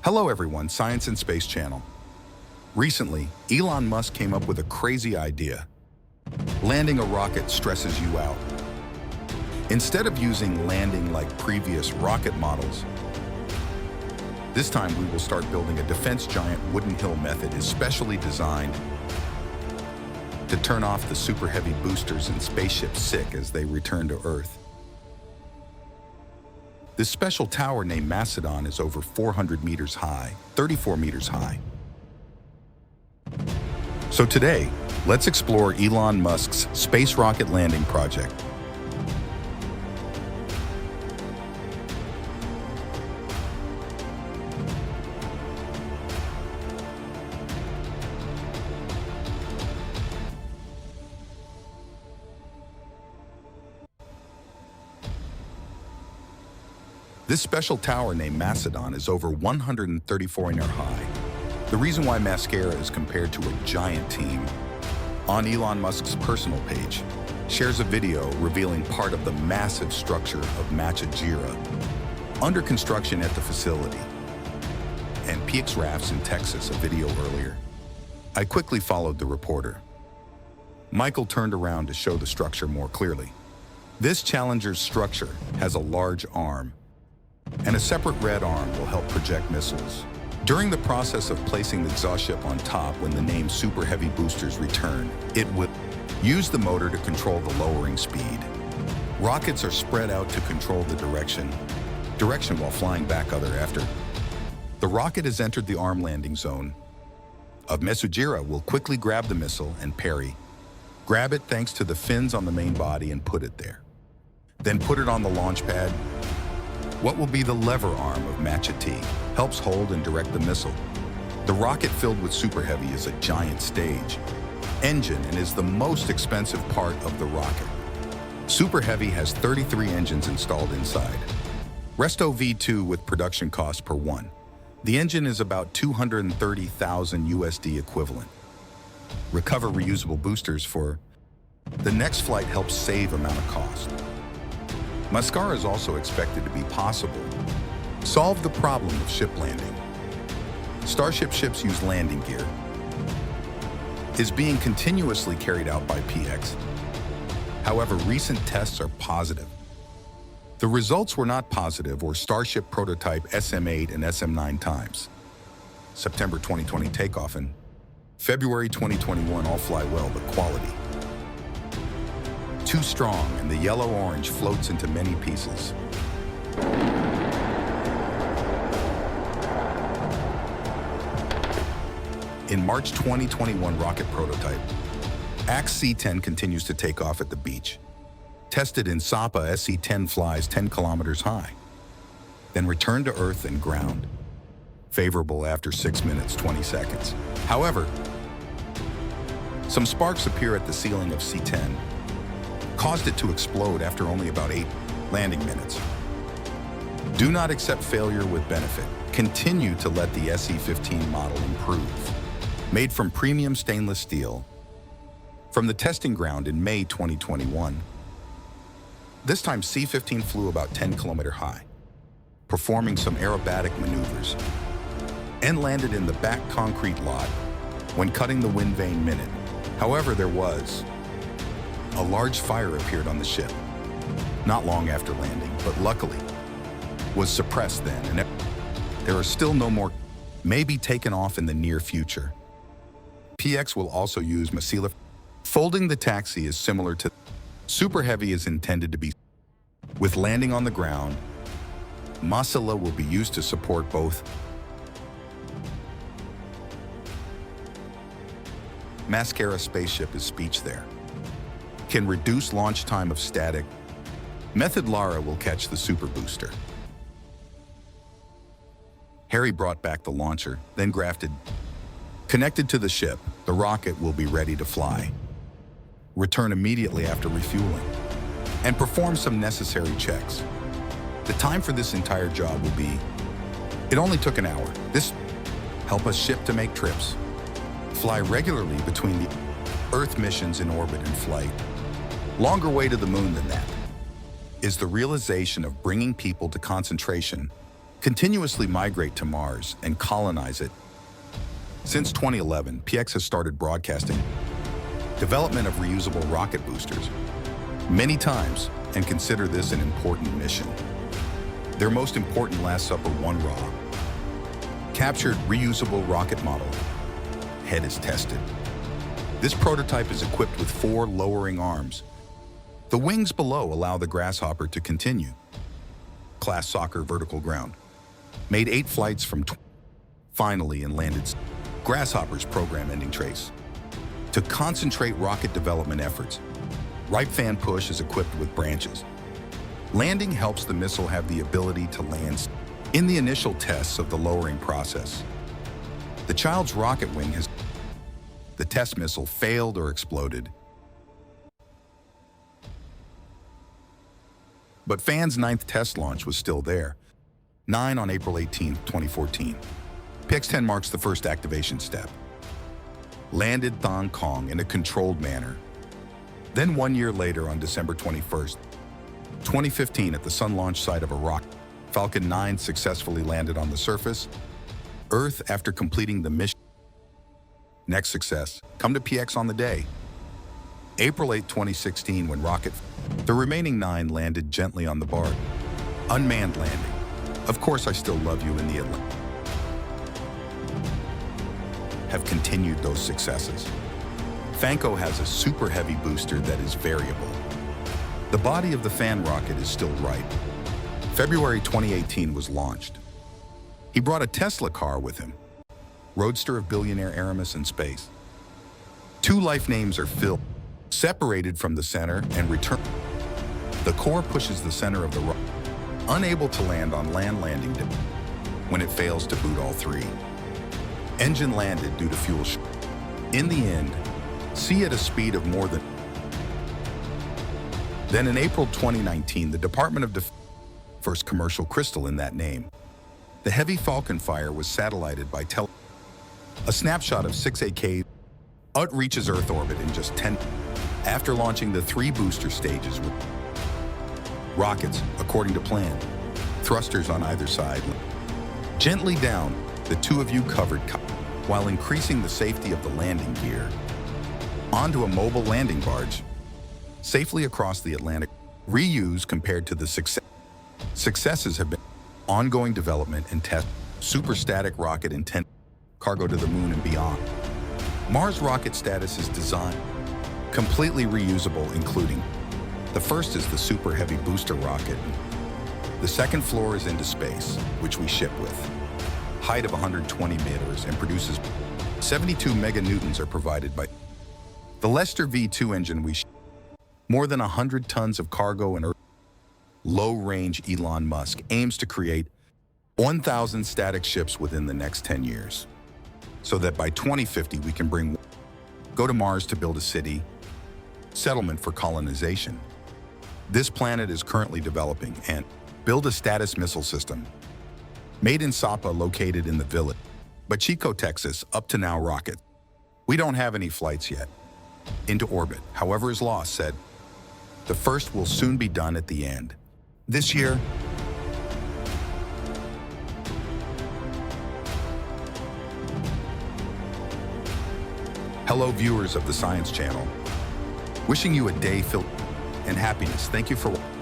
Hello everyone, Science and Space Channel. Recently, Elon Musk came up with a crazy idea. Landing a rocket stresses you out. Instead of using landing like previous rocket models, this time we will start building a defense giant wooden hill method especially designed to turn off the super heavy boosters and spaceships sick as they return to Earth. This special tower named Mastodon is over 400 meters high, 34 meters high. So today, let's explore Elon Musk's space rocket landing project. This special tower named Mastodon is over 134 meters high. The reason why Mascara is compared to a giant team on Elon Musk's personal page shares a video revealing part of the massive structure of Machajira under construction at the facility, and PX Rafts in Texas a video earlier. I quickly followed the reporter. Michael turned around to show the structure more clearly. This Challenger's structure has a large arm, and a separate red arm will help project missiles. During the process of placing the exhaust ship on top when the named Super Heavy boosters return, it will use the motor to control the lowering speed. Rockets are spread out to control the direction while flying back after. The rocket has entered the arm landing zone of Mesujira will quickly grab the missile and parry. Grab it thanks to the fins on the main body and put it there. Then put it on the launch pad. What will be the lever arm of Machati helps hold and direct the missile. The rocket filled with Super Heavy is a giant stage engine and is the most expensive part of the rocket. Super Heavy has 33 engines installed inside. Resto V2 with production cost per one. The engine is about 230,000 USD equivalent. Recover reusable boosters for the next flight helps save amount of cost. Mascara is also expected to be possible. Solve the problem of ship landing. Starship ships use landing gear. Is being continuously carried out by PX. However, recent tests are positive. The results were not positive or Starship prototype SM8 and SM9 times. September 2020 takeoff and February 2021 all fly well but quality. Too strong and the yellow-orange floats into many pieces. In March 2021 rocket prototype, AX C-10 continues to take off at the beach. Tested in Sapa, SC-10 flies 10 kilometers high, then returned to Earth and ground. Favorable after 6 minutes, 20 seconds. However, some sparks appear at the ceiling of C-10, caused it to explode after only about 8 landing minutes. Do not accept failure with benefit. Continue to let the SE-15 model improve. Made from premium stainless steel from the testing ground in May 2021. This time C-15 flew about 10 kilometers high, performing some aerobatic maneuvers, and landed in the back concrete lot when cutting the wind vane minute. However, there was a large fire appeared on the ship, not long after landing, but luckily was suppressed then, and there are still no more, may be taken off in the near future. PX will also use Masila. Folding the taxi is similar to Super Heavy is intended to be with landing on the ground. Masila will be used to support both. Mascara spaceship is speech there. Can reduce launch time of static. Method Lara will catch the super booster. Harry brought back the launcher, then grafted. Connected to the ship, the rocket will be ready to fly. Return immediately after refueling and perform some necessary checks. The time for this entire job will be, it only took an hour. This help us ship to make trips. Fly regularly between the Earth missions in orbit and flight. Longer way to the moon than that is the realization of bringing people to concentration continuously migrate to Mars and colonize it. Since 2011, PX has started broadcasting development of reusable rocket boosters many times and consider this an important mission. Their most important Last Supper 1 raw captured reusable rocket model head is tested. This prototype is equipped with 4 lowering arms. The wings below allow the Grasshopper to continue. Class Soccer vertical ground. Made 8 flights from finally and landed Grasshopper's program-ending trace. To concentrate rocket development efforts, right fan push is equipped with branches. Landing helps the missile have the ability to land in the initial tests of the lowering process. The child's rocket wing has the test missile failed or exploded. But Fan's 9th test launch was still there. 9 on April 18, 2014. PX-10 marks the first activation step. Landed Hong Kong in a controlled manner. Then 1 year later on December 21st, 2015 at the sun launch site of Iraq, Falcon 9 successfully landed on the surface, Earth after completing the mission. Next success, come to PX on the day. April 8, 2016 when the remaining 9 landed gently on the bar. Unmanned landing. Of course I still love you in the Atlantic. Have continued those successes. Fanco has a super heavy booster that is variable. The body of the Fan rocket is still right. February 2018 was launched. He brought a Tesla car with him. Roadster of billionaire Aramis in space. 2 life names are filled, separated from the center and returned. The core pushes the center of the rocket, unable to land on land landing when it fails to boot all 3. Engine landed due to fuel in the end, C at a speed of more than. Then in April 2019, the Department of Defense, first commercial crystal in that name. The heavy Falcon fire was satellited by a snapshot of 6 AK. UT reaches Earth orbit in just 10. After launching the 3 booster stages with rockets, according to plan, thrusters on either side. Gently down, the 2 of you covered while increasing the safety of the landing gear. Onto a mobile landing barge, safely across the Atlantic. Reuse compared to the successes have been ongoing development and test superstatic rocket intent cargo to the moon and beyond. Mars rocket status is designed completely reusable, including the first is the super heavy booster rocket. The second floor is into space, which we ship with. Height of 120 meters and produces 72 meganewtons are provided by the Lester V2 engine we ship. More than 100 tons of cargo and low-range. Elon Musk aims to create 1,000 static ships within the next 10 years, so that by 2050 we can go to Mars to build a city, settlement for colonization. This planet is currently developing and build a status missile system. Made in Sapa, located in the village, but Chico, Texas, up to now rocket. We don't have any flights yet into orbit, however is Lost said. The first will soon be done at the end. This year, hello viewers of the Science Channel. Wishing you a day filled in happiness. Thank you for watching.